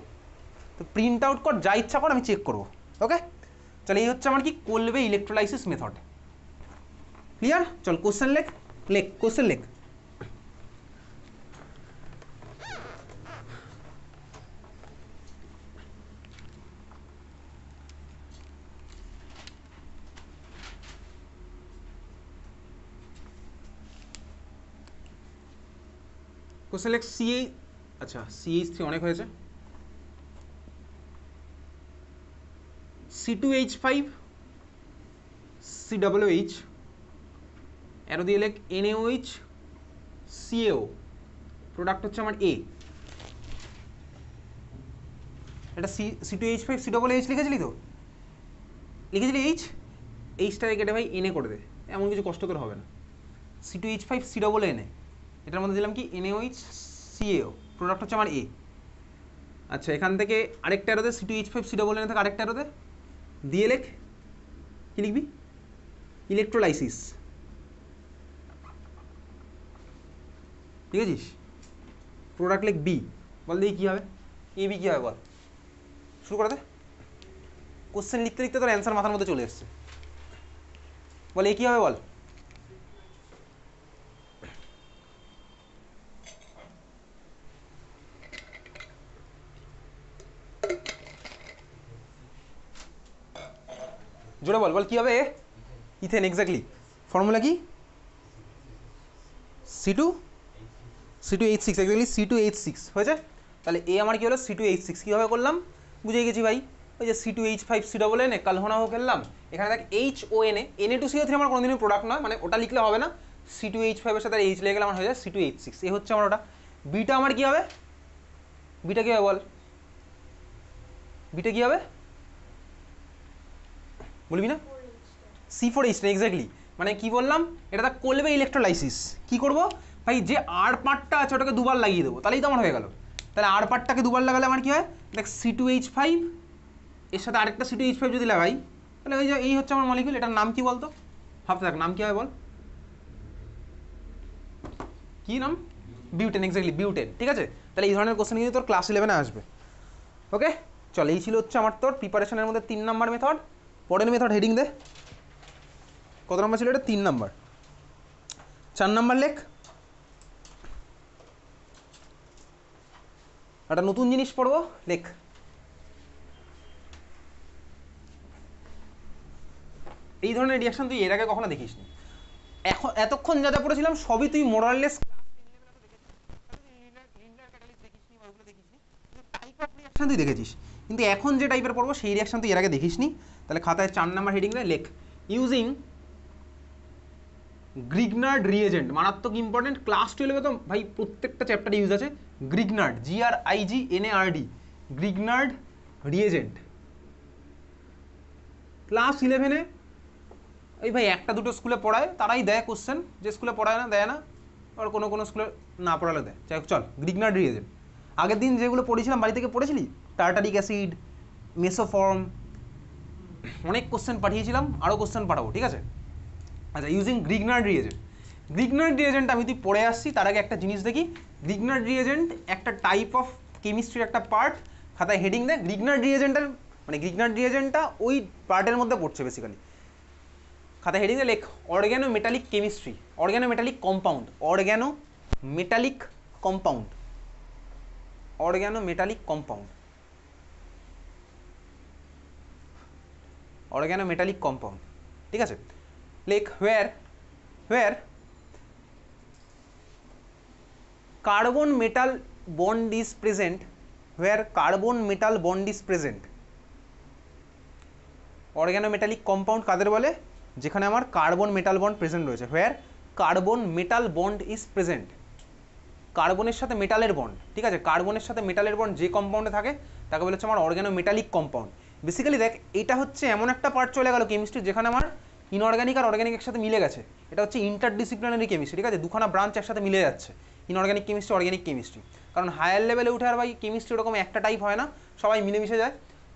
তো প্রিন্ট আউট কর, যা ইচ্ছা কর, আমি চেক করবো, ওকে? তাহলে এই হচ্ছে আমার কি কোলবে ইলেকট্রোলাইসিস মেথড। ক্লিয়ার? চল কোশ্চেন লেখ, কোশ্চেন লেখ। কোশ্চেন লেখ আচ্ছা CH3 অনেক হয়েছে, C2H5 COOH, অ্যারো দিয়ে লেখ NaOH CaO, প্রোডাক্ট হচ্ছে আমার A। এটা C2H5 COOH লিখেছিলি তো, লিখেছিলি এইচটাকে কেটে ভাই এনে করে দে, এমন কিছু কষ্ট তোর হবে না। C2H5 COONA, এটার মধ্যে দিলাম কি NaOH CaO, প্রোডাক্ট হচ্ছে আমার A। আচ্ছা এখান থেকে আরেকটা অ্যারোতে C2H5 COONA থেকে আরেকটা অ্যারোতে দিয়ে লেখ, কি লিখবি, ইলেকট্রোলাইসিস, ঠিক আছিস? প্রোডাক্ট লেখ বি, বল দেখি কী হবে, AB কী হবে বল, শুরু করে দে। কোশ্চেন লিখতে লিখতে তোর অ্যান্সার মাথার মধ্যে চলে এসছে, বল এ কী হবে বল। জোরে বল, বল কী হবে, ইথেন, এক্স্যাক্টলি। ফর্মুলা কি, C2H6, এক্স্যাক্টলি C2H6 হয়েছে। তাহলে এ আমার কি হলো C2H6, কীভাবে করলাম বুঝে গেছি ভাই, ওই যে C2H5 COONA কালহনাও খেললাম, এখানে দেখ HONA, Na2CO3 আমার কোনোদিনই প্রোডাক্ট নয়, মানে ওটা লিখলে হবে না, C2H5 এর সাথে H লেগে গেলে আমার হয়ে যায় C2H6, এ হচ্ছে আমার ওটা। বিটা আমার কী হবে, বিটা কী হবে বল, বিটা কী হবে বলবি না, C4H10, এক্স্যাক্টলি। মানে কি বললাম, এটা দেখ কোলবে ইলেকট্রোলাইসিস, কি করব ভাই, যে আর পার্টটা আছে ওটাকে দুবার লাগিয়ে দেবো, তাহলেই তো আমার হয়ে গেল। তাহলে আর পার্টটাকে দুবার লাগালে আমার কি হয়, দেখ C2H5 এর সাথে আরেকটা C2H5 যদি লাগাই তাহলে ওই যে এই হচ্ছে আমার মলিকুল, এটার নাম কি বলতো? ভাবতে থাক, নাম কি হবে বল? কি নাম? Butane, exactly butane. ঠিক আছে, তাহলে এই ধরনের কোশ্চেন কিন্তু তোর ক্লাস 11-এ আসবে। ওকে চল, এই ছিল হচ্ছে আমার তোর প্রিপারেশনের মধ্যে 3 নাম্বার মেথড। পরের মেথড হেডিং দে, কত নাম্বার ছিল এটা? 3 নাম্বার। 4 নাম্বার লেখ, একটা নতুন জিনিস পড়বো, লেখ। এই ধরনের রিয়াকশন তুই এর আগে কখনো দেখিস নি। এখন এতক্ষণ যা যা পড়েছিলাম সবই তুই মোরাললেস তুই দেখেছিস, কিন্তু এখন যে টাইপের পড়বো সেই রিয়াকশন তুই এর আগে দেখিস নি। তাহলে খাতায় 4 নাম্বার হেডিং রে লেখ, ইউজিং গ্রিগনার্ড রিএজেন্ট। মারাত্মক ইম্পর্টেন্ট, ক্লাস 12-এ তো ভাই প্রত্যেকটা চ্যাপ্টার ইউজ আছে। Grignard, GRIGNARD, Grignard reagent. Class 11-এ ওই ভাই একটা দুটো স্কুলে পড়ায়, তারাই দেয় কোশ্চেন, যে স্কুলে পড়ায় না দেয় না, আর কোনো কোনো স্কুলে না পড়ালে দেয়। যাই হোক চল, গ্রিগনার্ড রিএজেন্ট আগের দিন যেগুলো পড়েছিলাম বাড়ি থেকে পড়েছিলি, টার্টারিক অ্যাসিড, মেসোফর্ম, অনেক কোশ্চেন পাঠিয়েছিলাম, আরও কোশ্চেন পাঠাবো। ঠিক আছে, আচ্ছা using Grignard reagent. Grignard reagent আমি তুই পড়ে আসছি, তার আগে একটা জিনিস দেখি। গ্রিগনার্ড রিএজেন্ট একটা টাইপ অফ কেমিস্ট্রির একটা পার্ট, খাতায় হেডিং দেয়। গ্রিগনার্ড রিএজেন্টের মানে গ্রিগনার্ড রিএজেন্টটা ওই পার্টের মধ্যে পড়ছে বেসিক্যালি। খাতায় হেডিং দেয় লেখ, organometallic chemistry, organometallic compound, organometallic compound, organometallic compound, organometallic compound. ঠিক আছে, লেখ where carbon metal bond is present, where carbon metal bond is present। Organometallic compound কাদের বলে? যেখানে আমার কার্বন মেটাল বন্ড প্রেজেন্ট রয়েছে। where carbon metal bond is present, কার্বনের সাথে মেটালের বন্ড। ঠিক আছে, কার্বনের সাথে মেটালের বন্ড যে কম্পাউন্ডে থাকে তাকে বলে হচ্ছে আমার অর্গ্যানোমেটালিক কম্পাউন্ড। বেসিক্যালি দেখ, এটা হচ্ছে এমন একটা পার্ট চলে গেল কেমিস্ট্রি যেখানে আমার ইনঅর্গ্যানিক আর অর্গ্যানিক একসাথে মিলে গেছে। এটা হচ্ছে ইন্টারডিসিপ্লিনারি কেমিস্ট্রি। ঠিক আছে, দুখানা ব্রাঞ্চ একসাথে মিলে যাচ্ছে, ইনঅর্গ্যানিক কেমিস্ট্রি, অর্গ্যানিক কেমিস্ট্রি। কারণ হায়ার লেভেলে উঠে আর ভাই কেমিস্ট্রি ওরকম একটা টাইপ হয় না, সবাই মিলেমিশে যায়।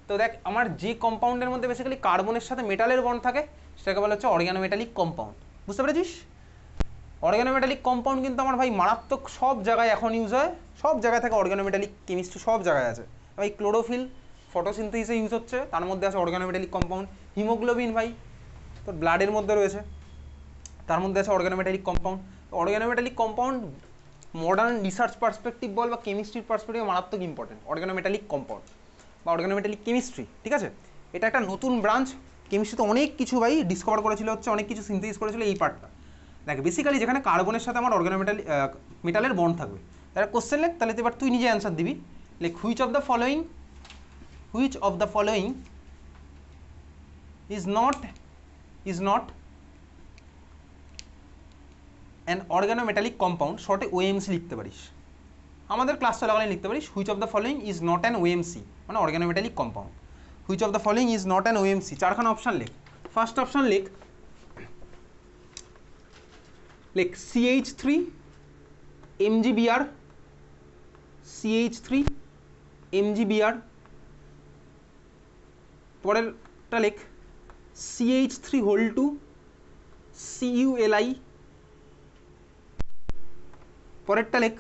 তো দেখ, আমার যে কম্পাউন্ডের মধ্যে বেসিক্যালি কার্বনের সাথে মেটালের বন্ড থাকে সেটাকে বলা হচ্ছে অর্গ্যানোমেটালিক কম্পাউন্ড। বুঝতে পেরেছিস? অর্গ্যানোমেটালিক কম্পাউন্ড কিন্তু আমার ভাই মারাত্মক, সব জায়গায় এখন ইউজ হয়, সব জায়গায় থাকে অর্গ্যানোমেটালিক কেমিস্ট্রি, সব জায়গায় আছে ভাই। ক্লোরোফিল ফটোসিনথেসিসে ইউজ হচ্ছে, তার মধ্যে আছে অর্গ্যানোমেটালিক কম্পাউন্ড। হিমোগ্লোবিন ভাই তোর ব্লাডের মধ্যে রয়েছে, তার মধ্যে আছে organometallic compound. Organometallic compound modern research perspective বল বা কেমিস্ট্রির পার্সপেক্টিভে মারাত্মক ইম্পর্টেন্ট অর্গ্যানোমেটালিক কম্পাউন্ড বা অর্গ্যানোমেটালিক কেমিস্ট্রি। ঠিক আছে, এটা একটা নতুন ব্রাঞ্চ কেমিস্ট্রিতে, অনেক কিছু ভাই ডিসকভার করেছিল, হচ্ছে অনেক কিছু সিনথেসিস করেছিল এই পার্টটা। দেখ বেসিক্যালি যেখানে কার্বনের সাথে আমার অর্গ্যানোমেটাল মেটালের বন্ড থাকবে। তাহলে কোশ্চেন লেখ, তাহলে এবার তুই নিজে অ্যান্সার দিবি। লেখ, which of the following is not an organometallic compound, শর্টে ওএমসি লিখতে পারিস, আমাদের ক্লাস চলাকালীন লিখতে পারিস। Which of the following is not an OMC, মানে organometallic compound. Which of the following is not an OMC, চারখানা অপশান লেখ। ফার্স্ট অপশান লেখ CH3 MgBr, CH3 MgBr। পরেরটা লেখ CH3 CuLi। পরেরটা লেখ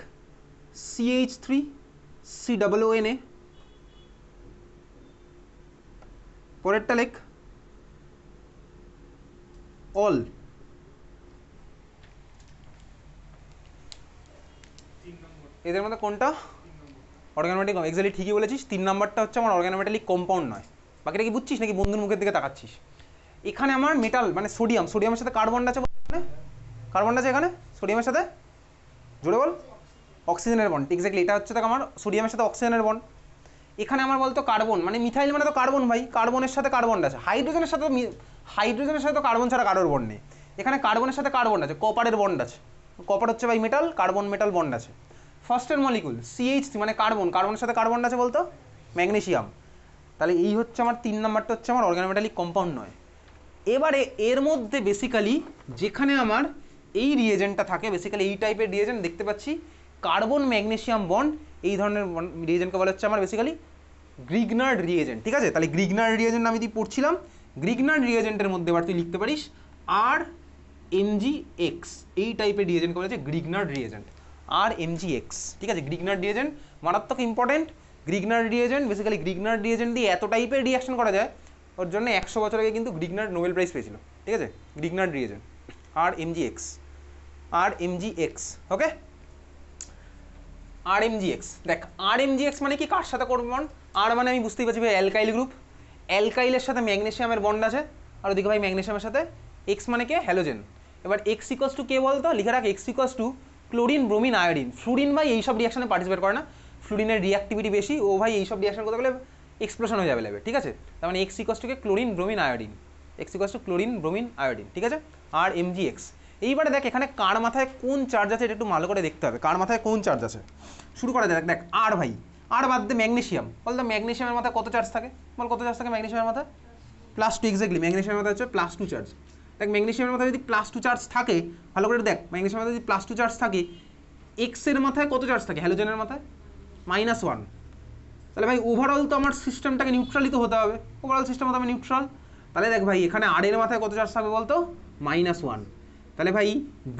CH3 COONA। পরেরটা লেখ অল। এদের মধ্যে কোনটা অর্গ্যানোমেটালিক? এক্স্যাক্টলি ঠিকই বলেছিস, 3 নাম্বারটা হচ্ছে আমার অর্গ্যানোমেটালিক কম্পাউন্ড নয়। বাকিটা কি বুঝছিস নাকি বন্ধুর মুখের দিকে তাকাচ্ছিস? এখানে আমার মেটাল মানে সোডিয়ামের সাথে কার্বন আছে, কার্বন আছে এখানে সোডিয়ামের সাথে, জোরে বল, অক্সিজেনের বন্ড। এক্স্যাক্টলি এটা হচ্ছে দেখ আমার সোডিয়ামের সাথে অক্সিজেনের বন্ড। এখানে আমার বলতো কার্বন মানে মিথাইল মানে তো কার্বন ভাই, কার্বনের সাথে কার্বন আছে। হাইড্রোজেনের সাথে তো কার্বন ছাড়া কারোর বন্ড নেই। এখানে কার্বনের সাথে কার্বন আছে, কপারের বন্ড আছে, কপার হচ্ছে ভাই মেটাল, কার্বন মেটাল বন্ড আছে। ফার্স্টের মলিকুল CH3 মানে কার্বনের সাথে কার্বন আছে বলতো ম্যাগনেসিয়াম। তাহলে এই হচ্ছে আমার 3 নাম্বারটা হচ্ছে আমার অর্গ্যানোমেটালিক কম্পাউন্ড নয়। এবারে এর মধ্যে বেসিক্যালি যেখানে আমার এই রিয়েজেন্টটা থাকে, বেসিক্যালি এই টাইপের রিয়েজেন্ট দেখতে পাচ্ছি, কার্বন ম্যাগনেসিয়াম বন্ড, এই ধরনের রিয়েজেন্টকে বলা হচ্ছে আমার বেসিক্যালি গ্রিগনার্ড রিয়েজেন্ট, ঠিক আছে? তাহলে গ্রিগনার্ড রিয়েজেন্ট আমি তুই পড়ছিলাম, গ্রিগনার্ড রিয়েজেন্টের মধ্যে এবার তুই লিখতে পারিস আর এমজি এক্স, এই টাইপের রিয়েজেন্ট করেছে গ্রিগনার্ড রিয়েজেন্ট, আর এমজি এক্স, ঠিক আছে? গ্রিগনার্ড রিয়েজেন্ট মারাত্মক important. Grignard reagent basically Grignard reagent দিয়ে এত টাইপের রিয়াকশন করা যায়, ওর জন্য 100 বছর আগে কিন্তু গ্রিগনার্ড নোবেল প্রাইজ পেয়েছিল, ঠিক আছে? গ্রিগনার্ড রিয়েজেন্ট আর এমজি এক্স, আর এমজি এক্স, ওকে? আর এমজি এক্স, দেখ আর এমজি এক্স মানে কি, কার সাথে করবো বন্ড? আর মানে আমি বুঝতেই পারছি ভাই অ্যালকাইল গ্রুপ, অ্যালকাইলের সাথে ম্যাগনেসিয়ামের বন্ড আছে, আর ওদিকে ভাই ম্যাগনেসিয়ামের সাথে এক্স মানে কে, হ্যালোজেন। এবার এক্স ইকোয়াস টু কে বলতো, লিখে রাখ x equals to chlorine, bromine, iodine. Fluorine ভাই এইসব রিয়াকশনে পার্টিসিপেট করে না, ফ্লুরিনের রিয়াক্টিভিটি বেশি, ও ভাই এইসব রিয়াকশন করতে গেলে এক্সপ্লোশন হয়ে যাবে, ঠিক আছে? তার মানে x equals to K chlorine, bromine, iodine, x equals to chlorine, bromine, iodine, ঠিক আছে? আর এমজি এক্স। এইবারে দেখ এখানে কার মাথায় কোন চার্জ আছে এটা একটু ভালো করে দেখতে হবে, কার মাথায় কোন চার্জ আছে। শুরু করা যাক, দেখ আর ভাই, আর বাদ দে ম্যাগনেসিয়াম, বল তো ম্যাগনেসিয়ামের মাথায় কত চার্জ থাকে, বল কত চার্জ থাকে ম্যাগনেসিয়ামের মাথায়? +2, এক্স্যাক্টলি ম্যাগনেসিয়ামের মাথায় হচ্ছে +2 চার্জ। দেখ ম্যাগনেসিয়ামের মাথায় যদি +2 চার্জ থাকে, ভালো করে দেখ ম্যাগনেসিয়ামের মাথায় যদি +2 চার্জ থাকে, এক্সের মাথায় কত চার্জ থাকে, হ্যালোজেনের মাথায়? -1। তাহলে ভাই ওভারঅল তো আমার সিস্টেমটাকে নিউট্রালই তো হতে হবে, ওভারঅল সিস্টেম হতে হবে নিউট্রাল। তাহলে দেখ ভাই এখানে আর এর মাথায় কত চার্জ থাকবে বলতো, -1। তাহলে ভাই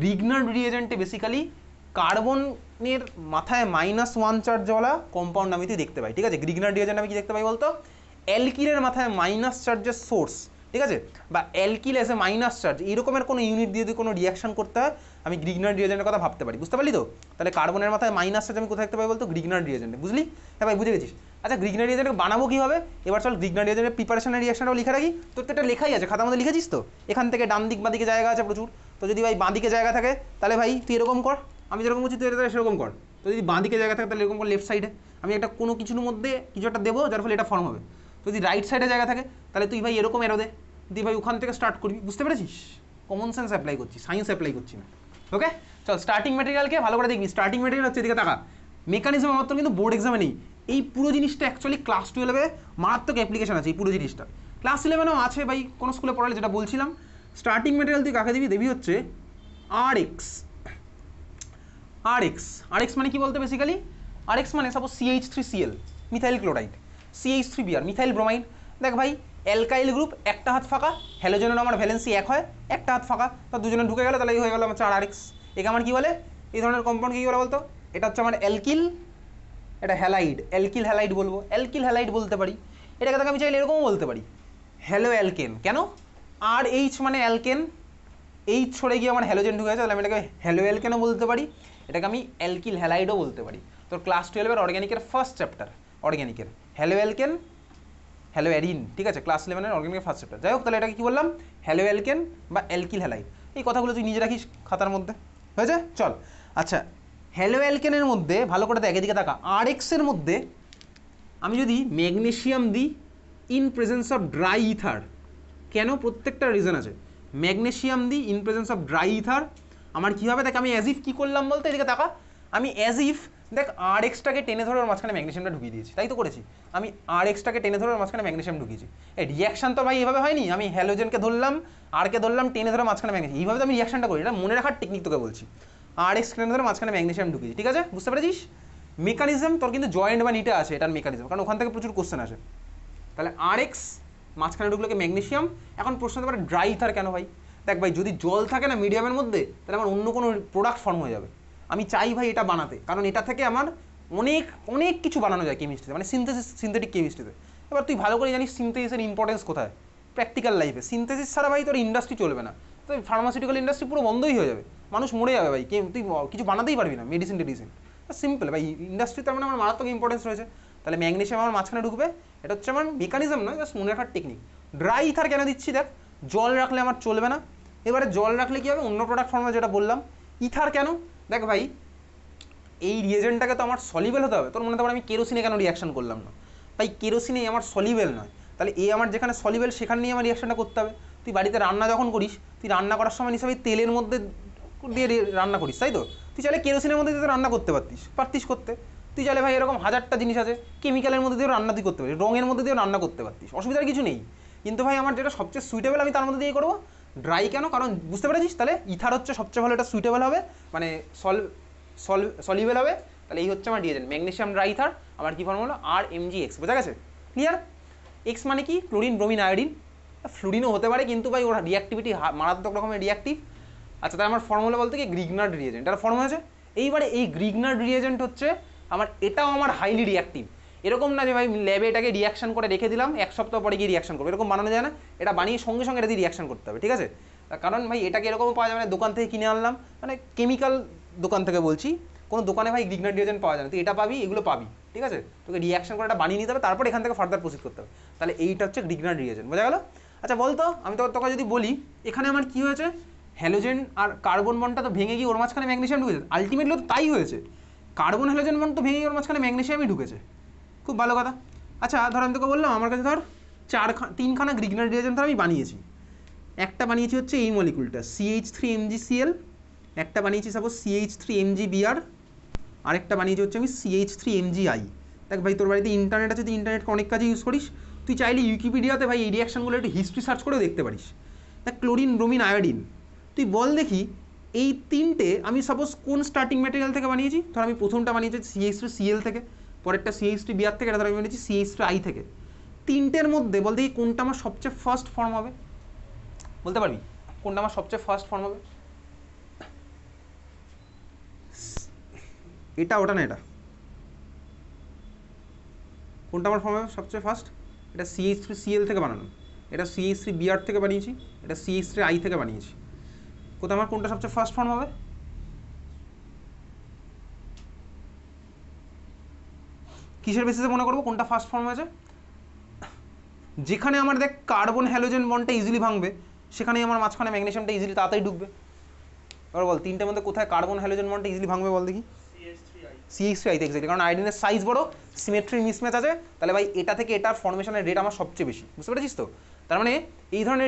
গ্রিগনার্ড রিয়েজেন্টে বেসিক্যালি কার্বনের মাথায় -1 চার্জওয়ালা কম্পাউন্ড আমি তুই দেখতে পাই, ঠিক আছে? গ্রিগনার্ড রিয়েজেন্ট আমি কি দেখতে পাই বলতো, অ্যালকিলের মাথায় মাইনাস চার্জের সোর্স, ঠিক আছে? বা অ্যালকিল এসে মাইনাস চার্জ, এরকমের কোনো ইউনিট দিয়ে যদি কোনো রিয়াকশন করতে হয়, আমি গ্রিগনার্ড রিয়েজেন্টের কথা ভাবতে পারি, বুঝতে পারলি তো? তাহলে কার্বনের মাথায় মাইনাস চার্জ আমি কোথায় দেখতে পাই বলতো, গ্রিগনার্ড রিয়েজেন্টে, বুঝলি? হ্যাঁ ভাই বুঝে গেছিস। আচ্ছা গ্রিগনার্ড রিয়েজেন্ট বানাবো কীভাবে, এবার চল গ্রিগনার্ড রিয়েজেন্টের প্রিপারেশনের রিয়াকশনটাও লিখে রাখি। তোর তো এটা লেখাই আছে, খাতার মধ্যে লিখেছিস তো, এখান থেকে ডান দিক বাঁদিকে জায়গা আছে প্রচুর। তো যদি ভাই বাঁদিকে জায়গা থাকে তাহলে ভাই তুই এরকম কর, আমি যেরকম করছি তুই এটা সেরকম কর। তো যদি বাঁদিকে জায়গা থাকে তাহলে এরকম কর, লেফট সাইডে আমি একটা কোনো কিছুর মধ্যে কিছু একটা দেবো যার ফলে এটা ফর্ম হবে। যদি রাইট সাইডে জায়গা থাকে তাহলে তুই ভাই এরকম এরো দে, তুই ভাই ওখান থেকে স্টার্ট করবি, বুঝতে পেরেছিস? কমন সেন্স অ্যাপ্লাই করছি, সায়েন্স অ্যাপ্লাই করছি না, ওকে? চল স্টার্টিং ম্যাটেরিয়ালকে ভালো করে দেখবি, স্টার্টিং ম্যাটেরিয়াল হচ্ছে এদিকে টাকা, মেকানিজম আমার তো কিন্তু বোর্ড এক্সামে নেই। এই পুরো জিনিসটা অ্যাকচুয়ালি ক্লাস 12-এ মারাত্মক অ্যাপ্লিকেশন আছে, এই পুরো জিনিসটা ক্লাস 11-এও আছে ভাই, কোনো স্কুলে পড়ালে, যেটা বলছিলাম। স্টার্টিং ম্যাটেরিয়াল তুই কাকে দিবি, দেবি হচ্ছে আর এক্স। আর এক্স মানে কি বলতে, বেসিক্যালি আর এক্স মানে suppose CH3Cl, methyl chloride, CH3Br, methyl bromide. দেখ ভাই অ্যালকাইল গ্রুপ, একটা হাত ফাঁকা, হ্যালোজেনের আমার ভ্যালেন্সি 1 হয়, একটা হাত ফাঁকা, তো দুজনে ঢুকে গেলে তাহলে এই হয়ে গেল আমার 4 RX। একে আমার কী বলে, এই ধরনের কম্পাউন্ড কী বলে বলতো, এটা হচ্ছে আমার অ্যালকিল, এটা হ্যালাইড, অ্যালকিল হ্যালাইড বলবো, অ্যালকিল হ্যালাইড বলতে পারি। এটাকে তাকে আমি চাইলে এরকমও বলতে পারি, হ্যালো অ্যালকেন। কেন, আর এইচ মানে অ্যালকেন, এইচ ছড়ে গিয়ে আমার হ্যালোজেন ঢুকে গেছে, তাহলে আমি এটাকে হ্যালো অ্যালকেনও বলতে পারি, এটাকে আমি অ্যালকিল হ্যালাইডও বলতে পারি। তোর ক্লাস 12-এর অর্গ্যানিকের ফার্স্ট চ্যাপ্টার, অর্গ্যানিকের হ্যালো অ্যালকেন, হ্যালো অ্যারিন, ঠিক আছে? ক্লাস 11-এর অর্গ্যানিকের ফার্স্ট চ্যাপ্টার। যাই হোক, তাহলে এটাকে কী বললাম, হ্যালো অ্যালকেন বা অ্যালকিল হ্যালাইড। এই কথাগুলো তুই নিজে রাখিস খাতার মধ্যে, হয়েছে? চল আচ্ছা, হ্যালো অ্যালকেনের মধ্যে ভালো করে দেখ, এদিকে তাকা, আর এক্সের মধ্যে আমি যদি ম্যাগনেসিয়াম দিই in presence of dry ether, কেন, প্রত্যেকটা রিজন আছে। ম্যাগনেসিয়াম দিই in presence of dry ether, আমার কী হবে দেখ, আমি অ্যাজ ইফ কী করলাম বলতে, এদিকে তাকা, আমি অ্যাজ ইফ দেখ আর এক্সটাকে টেনে ধরে ওর মাঝখানে ম্যাগনেসিয়ামটা ঢুকিয়ে দিয়েছি, তাই তো করেছি। আমি আর এক্সটাকে টেনে ধরে ওর মাঝখানে ম্যাগনেসিয়াম ঢুকিয়েছি। এই রিয়াকশন তো ভাই এভাবে হয়নি, আমি হ্যালোজেনকে ধরলাম, আরকে ধরলাম, টেনে ধরে মাঝখানে ম্যাগনেসিয়াম, এইভাবে তো আমি রিয়াকশনটা করি, এটা মনে রাখার টেকনিক তোকে বলছি। আর এক্স টেনে ধরে মাঝখানে ম্যাগনেসিয়াম ঢুকিয়েছি, ঠিক আছে? বুঝতে পেরেছিস? মেকানিজম তোর কিন্তু জয়েন্ট বা নিটে আছে এটার মেকানিজম, কারণ ওখান থেকে প্রচুর কোশ্চেন আসে। তাহলে আর এক্স মাঝখানে ঢুকলো কি ম্যাগনেসিয়াম। এখন প্রশ্ন হতে পারে ড্রাই ইথার কেন ভাই? দেখ ভাই যদি জল থাকে না মিডিয়ামের মধ্যে, তাহলে আমার অন্য কোনো প্রোডাক্ট ফর্ম হয়ে যাবে। আমি চাই ভাই এটা বানাতে, কারণ এটা থেকে আমার অনেক অনেক কিছু বানানো যায় কেমিস্ট্রিতে, মানে সিনথেটিক কেমিস্ট্রিতে। এবার তুই ভালো করে জানিস সিনথেসিসের ইম্পর্টেন্স কোথায়, প্র্যাকটিক্যাল লাইফে। সিনথেসিস ছাড়া ভাই তোর ইন্ডাস্ট্রি চলবে না, তো ফার্মাসিউটিক্যাল ইন্ডাস্ট্রি পুরো বন্ধই হয়ে যাবে, মানুষ মরে যাবে ভাই, তুই কিছু বানাতেই পারবি না, মেডিসিন সিম্পল ভাই। ইন্ডাস্ট্রিতে মানে আমার মারাত্মক ইম্পর্টেন্স রয়েছে। তাহলে ম্যাগনেসিয়াম আমার মাঝখানে ঢুকবে, এটা হচ্ছে আমার মেকানিজম নয়, জাস্ট মনে রাখার টেকনিক। ড্রাই ইথার কেন দিচ্ছি দেখ, জল রাখলে আমার চলবে না। এবারে জল রাখলে কী হবে, অন্য প্রোডাক্ট ফর্মে যেটা বললাম। ইথার কেন, দেখ ভাই এই রিয়েজেন্টটাকে তো আমার সলিবেল হতে হবে। তোর মনে হতে আমি কেরোসিনে কেন রিয়াকশন করলাম না, ভাই কেরোসিনে আমার সলিবেল নয়, তাহলে এই আমার যেখানে সলিবেল সেখানে নিয়ে আমার রিয়াকশনটা করতে হবে। তুই বাড়িতে রান্না যখন করিস, তুই রান্না করার সময় হিসাবে তেলের মধ্যে দিয়ে রান্না করিস, তাই তো? তুই চাইলে কেরোসিনের মধ্যে দিয়ে রান্না করতে পারতিস করতে। তুই চাইলে ভাই এরকম হাজারটা জিনিস আছে, কেমিক্যালের মধ্যে দিয়েও রান্না তুই করতে পারিস, রঙের মধ্যে দিয়েও রান্না করতে পারতিস, অসুবিধার কিছু নেই। কিন্তু ভাই আমার যেটা সবচেয়ে সুইটেবল আমি তার মধ্যে দিয়ে করবো। ড্রাই কেন, কারণ বুঝতে পেরেছিস, তাহলে ইথার হচ্ছে সবচেয়ে ভালো, এটা সুইটেবল হবে, মানে সলিবেল হবে। তাহলে এই হচ্ছে আমার রিয়েজেন্ট, ম্যাগনেসিয়াম ড্রাই ইথার, আমার কি ফর্মুলা, আর এমজি এক্স, বোঝা গেছে? ক্লিয়ার? এক্স মানে কি? Chlorine bromine iodine. ফ্লুরিনও হতে পারে, কিন্তু ভাই ওরা রিঅ্যাক্টিভিটি মারাত্মক রকমের রিঅ্যাক্টিভ। আচ্ছা, তাহলে আমার ফর্মুলা বলতে কি গ্রিগনার্ড রিয়েজেন্ট, এটা ফর্ম হয়েছে। এইবারে এই গ্রিগনার্ড রিয়েজেন্ট হচ্ছে আমার, এটাও আমার হাইলি রিঅ্যাক্টিভ। এরকম না যে ভাই ল্যাবে এটাকে রিয়াকশন করে রেখে দিলাম, এক সপ্তাহ পরে গিয়ে রিয়াকশন করবে, এরকম বানানো যায় না। এটা বানিয়ে সঙ্গে সঙ্গে এটা দিয়ে রিয়াকশন করতে হবে, ঠিক আছে? কারণ ভাই এটাকে এরকমও পাওয়া যাবে না দোকান থেকে কিনে আনলাম, মানে কেমিক্যাল দোকান থেকে বলছি, কোনো দোকানে ভাই গ্রিগনার্ড রিয়েজেন্ট পাওয়া যায় না। তুই এটা পাবি, এগুলো পাবি, ঠিক আছে? তোকে রিয়াকশন করে এটা বানিয়ে নিতে হবে, তারপর এখান থেকে ফার্দার প্রসিড করতে হবে। তাহলে এইটা হচ্ছে গ্রিগনার্ড রিয়েজেন্ট, বোঝা গেল? আচ্ছা বলতো, আমি তোকে যদি বলি এখানে আমার কি হয়েছে, হ্যালোজেন আর কার্বন বন্ডটা তো ভেঙে গিয়ে ওর মাঝখানে ম্যাগনেসিয়াম ঢুকেছে। আলটিমেটলি তো তাই হয়েছে, কার্বন হ্যালোজেন বন্ড তো ভেঙে গিয়ে ওর মাঝখানে ম্যাগনেসিয়ামই ঢুকেছে। খুব ভালো কথা। আচ্ছা ধর আমি তোকে বললাম আমার কাছে ধর তিনখানা গ্রিগনার্ড রিয়েজেন্ট ধর আমি বানিয়েছি। একটা বানিয়েছি হচ্ছে এই মলিকুলটা CH3MgCl, একটা বানিয়েছি সাপোজ CH3MgBr, আরেকটা বানিয়েছি হচ্ছে আমি CH3MgI। দেখ ভাই তোর বাড়িতে ইন্টারনেট আছে, তুই ইন্টারনেটকে অনেক কাজে ইউজ করিস, তুই চাইলে উইকিপিডিয়াতে ভাই এই রিয়াকশনগুলো একটু হিস্ট্রি সার্চ করেও দেখতে পারিস। দেখ ক্লোরিন ব্রোমিন আয়োডিন, তুই বল দেখি এই তিনটে আমি সাপোজ কোন স্টার্টিং ম্যাটেরিয়াল থেকে বানিয়েছি। ধর আমি প্রথমটা বানিয়েছি CH3Cl থেকে, পরেরটা CH3Br থেকে, এটা ধর আমি বানিয়েছি CH3I থেকে। তিনটের মধ্যে বল দেখি কোনটা আমার সবচেয়ে ফার্স্ট ফর্ম হবে, বলতে পারবি কোনটা আমার সবচেয়ে ফার্স্ট ফর্ম হবে? এটা ওটা না, এটা কোনটা আমার ফর্ম হবে সবচেয়ে ফার্স্ট? এটা CH3Cl থেকে বানানো, এটা CH3Br থেকে বানিয়েছি, এটা CH3I থেকে বানিয়েছি। কোথায় আমার কোনটা সবচেয়ে ফার্স্ট ফর্ম হবে? কিসের বেসিসে মনে করবো কোনটা ফার্স্ট ফর্ম হয়েছে? যেখানে আমার দেখ কার্বন হ্যালোজেন বন্ডটা ইজিলি ভাঙবে, সেখানেই আমার মাঝখানে ম্যাগনেসিয়ামটা ইজিলি তাড়াতাড়ি ঢুকবে। এবার বল তিনটের মধ্যে কোথায় কার্বন হ্যালোজেন বন্ডটা ইজিলি ভাঙবে বল দেখি? CH3I তে এক্স্যাক্টলি, কারণ আয়োডিনের সাইজ বড়, সিমেট্রি মিসম্যাচ আছে। তাহলে ভাই এটা থেকে এটার ফর্মেশনের রেট আমার সবচেয়ে বেশি, বুঝতে পেরেছিস তো? তার মানে এই ধরনের